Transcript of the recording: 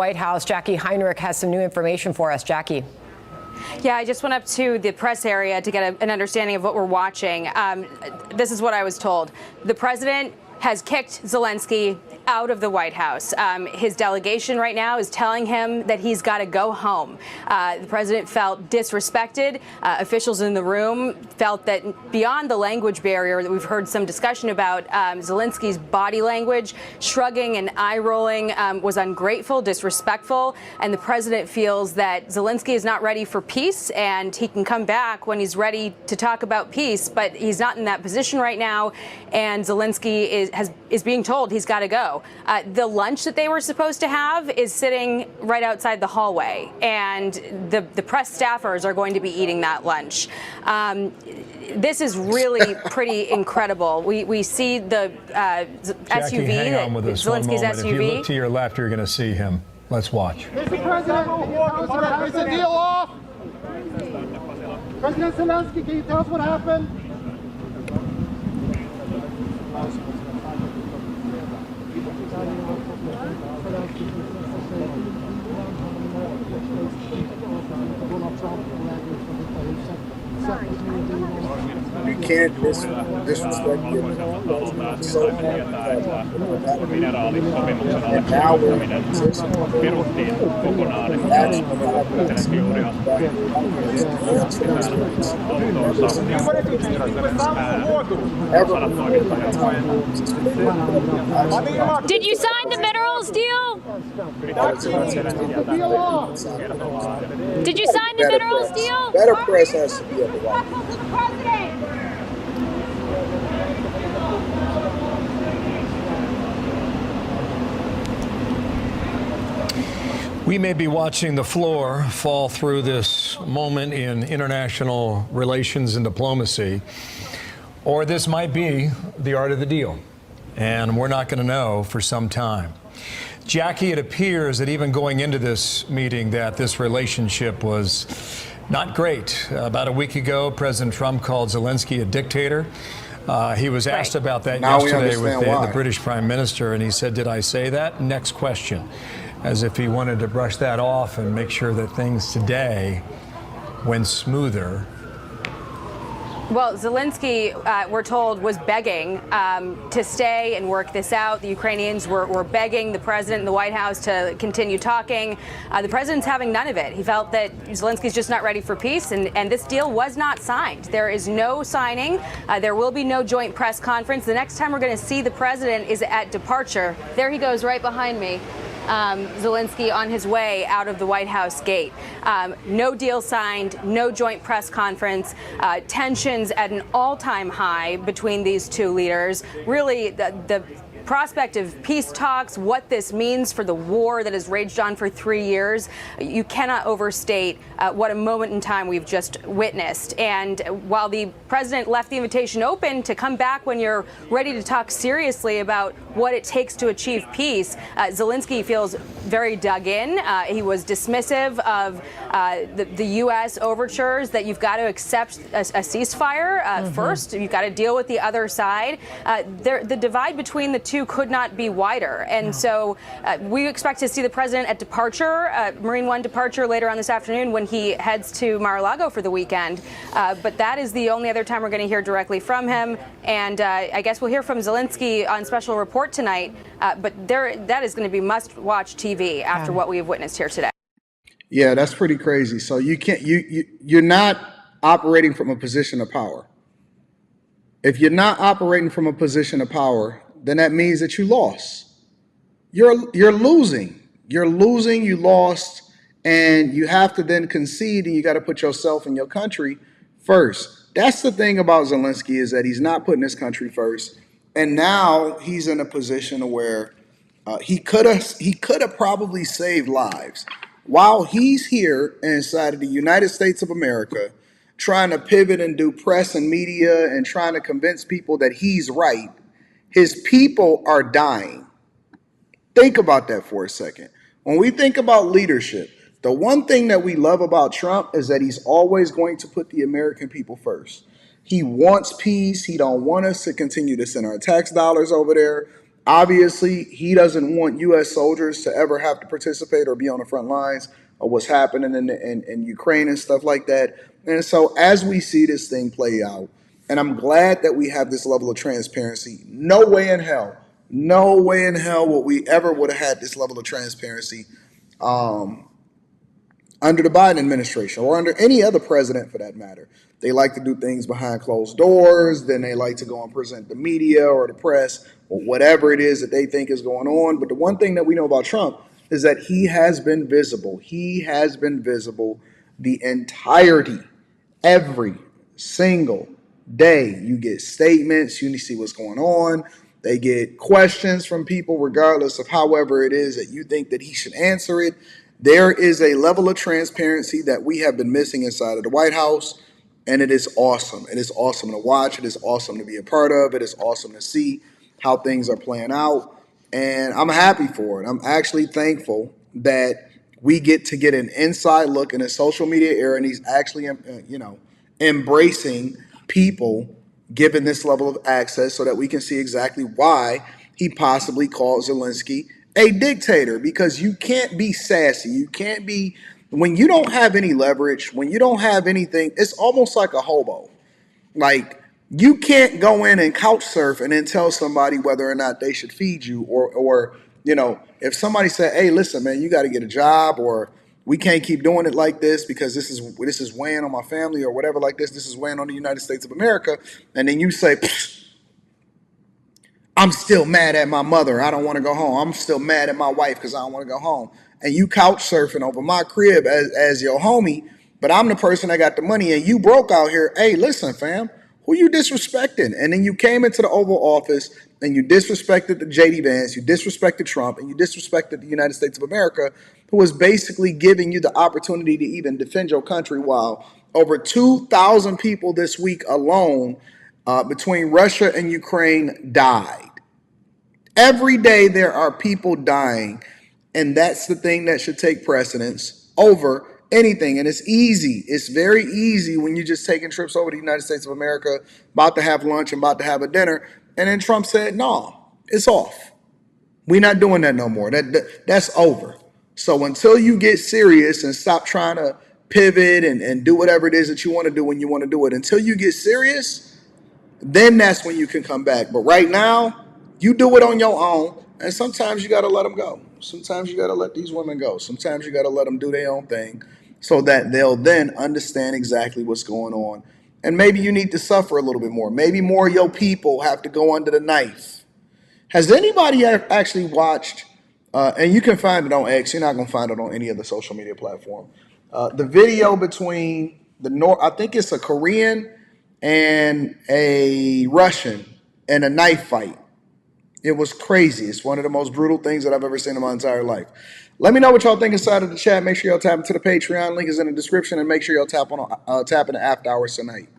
White House. Jackie Heinrich has some new information for us. Jackie. Yeah, I just went up to the press area to get an understanding of what we're watching. This is what I was told. The president has kicked Zelenskyy out of the White House. His delegation right now is telling him that he's got to go home. The president felt disrespected. Officials in the room felt that beyond the language barrier that we've heard some discussion about, Zelenskyy's body language, shrugging and eye rolling, was ungrateful, disrespectful, and the president feels that Zelenskyy is not ready for peace and he can come back when he's ready to talk about peace, but he's not in that position right now, and Zelenskyy is being told he's got to go. The lunch that they were supposed to have is sitting right outside the hallway, and the press staffers are going to be eating that lunch. This is really pretty incredible. We see the Jackie, SUV, hang on with us Zelensky's one moment. SUV. If you look to your left, you're going to see him. Let's watch. Mr. President, is the deal off? President Zelenskyy, can you tell us what happened? You can't disrespect your so and now we're in a position Did you sign the minerals deal? Did you sign the minerals deal? Better press has to be at the White House. We may be watching the floor fall through this moment in international relations and diplomacy, or this might be the art of the deal, and we're not going to know for some time. Jackie, it appears that even going into this meeting that this relationship was not great. About a week ago, President Trump called Zelenskyy a dictator. He was asked about that yesterday with the British Prime Minister, and he said, "Did I say that?" Next question. As if he wanted to brush that off and make sure that things today went smoother. Well, Zelenskyy, we're told, was begging to stay and work this out. The Ukrainians were begging the president and the White House to continue talking. The president's having none of it. He felt that Zelensky's just not ready for peace, and this deal was not signed. There is no signing. There will be no joint press conference. The next time we're going to see the president is at departure. There he goes right behind me. Zelenskyy on his way out of the White House gate. No deal signed, no joint press conference, tensions at an all-time high between these two leaders. Really, the prospect of peace talks, what this means for the war that has raged on for 3 years, you cannot overstate what a moment in time we've just witnessed. And while the president left the invitation open to come back when you're ready to talk seriously about what it takes to achieve peace, Zelenskyy feels very dug in. He was dismissive of the U.S. overtures that you've got to accept a ceasefire first. You've got to deal with the other side. The divide between the two could not be wider. And so we expect to see the president at departure, Marine One departure later on this afternoon when he heads to Mar-a-Lago for the weekend. But that is the only other time we're going to hear directly from him. And I guess we'll hear from Zelenskyy on special report tonight. But that is going to be must-watch TV after what we have witnessed here today. Yeah, that's pretty crazy. So you can't you're not operating from a position of power. If you're not operating from a position of power, then that means that you lost. You're losing. You're losing, you lost, and you have to then concede, and you got to put yourself and your country first. That's the thing about Zelenskyy, is that he's not putting his country first. And now he's in a position where he could have probably saved lives. While he's here inside of the United States of America, trying to pivot and do press and media and trying to convince people that he's right, his people are dying. Think about that for a second. When we think about leadership, the one thing that we love about Trump is that he's always going to put the American people first. He wants peace. He don't want us to continue to send our tax dollars over there. Obviously, he doesn't want U.S. soldiers to ever have to participate or be on the front lines of what's happening in Ukraine and stuff like that. And so as we see this thing play out, and I'm glad that we have this level of transparency, no way in hell would we ever would have had this level of transparency under the Biden administration or under any other president for that matter. They like to do things behind closed doors. Then they like to go and present the media or the press or whatever it is that they think is going on. But the one thing that we know about Trump is that he has been visible. He has been visible the entirety, every single day. You get statements, you see what's going on. They get questions from people, regardless of however it is that you think that he should answer it. There is a level of transparency that we have been missing inside of the White House, and it is awesome. It is awesome to watch. It is awesome to be a part of. It is awesome to see how things are playing out, and I'm happy for it. I'm actually thankful that we get to get an inside look in a social media era, and he's actually, embracing people given this level of access so that we can see exactly why he possibly called Zelenskyy a dictator, because you can't be sassy. You can't be, when you don't have any leverage, when you don't have anything, it's almost like a hobo. Like, you can't go in and couch surf and then tell somebody whether or not they should feed you, or if somebody said, hey, listen, man, you got to get a job, or we can't keep doing it like this because this is weighing on my family, or whatever like this is weighing on the United States of America. And then you say, I'm still mad at my mother. I don't want to go home. I'm still mad at my wife because I don't want to go home. And you couch surfing over my crib as your homie, but I'm the person that got the money and you broke out here. Hey, listen, fam, who you disrespecting? And then you came into the Oval Office and you disrespected the J.D. Vance, you disrespected Trump, and you disrespected the United States of America, who was basically giving you the opportunity to even defend your country, while over 2,000 people this week alone between Russia and Ukraine died. Every day there are people dying, and that's the thing that should take precedence over anything. And it's easy. It's very easy when you're just taking trips over to the United States of America, about to have lunch and about to have a dinner. And then Trump said, no, it's off. We're not doing that no more. That's over. So until you get serious and stop trying to pivot and do whatever it is that you want to do when you want to do it, until you get serious, then that's when you can come back. But right now, you do it on your own, and sometimes you got to let them go. Sometimes you got to let these women go. Sometimes you got to let them do their own thing so that they'll then understand exactly what's going on. And maybe you need to suffer a little bit more. Maybe more of your people have to go under the knife. Has anybody actually watched, and you can find it on X, you're not going to find it on any other social media platform, the video between I think it's a Korean and a Russian in a knife fight? It was crazy. It's one of the most brutal things that I've ever seen in my entire life. Let me know what y'all think inside of the chat. Make sure y'all tap into the Patreon. Link is in the description. And make sure y'all tap in the after hours tonight.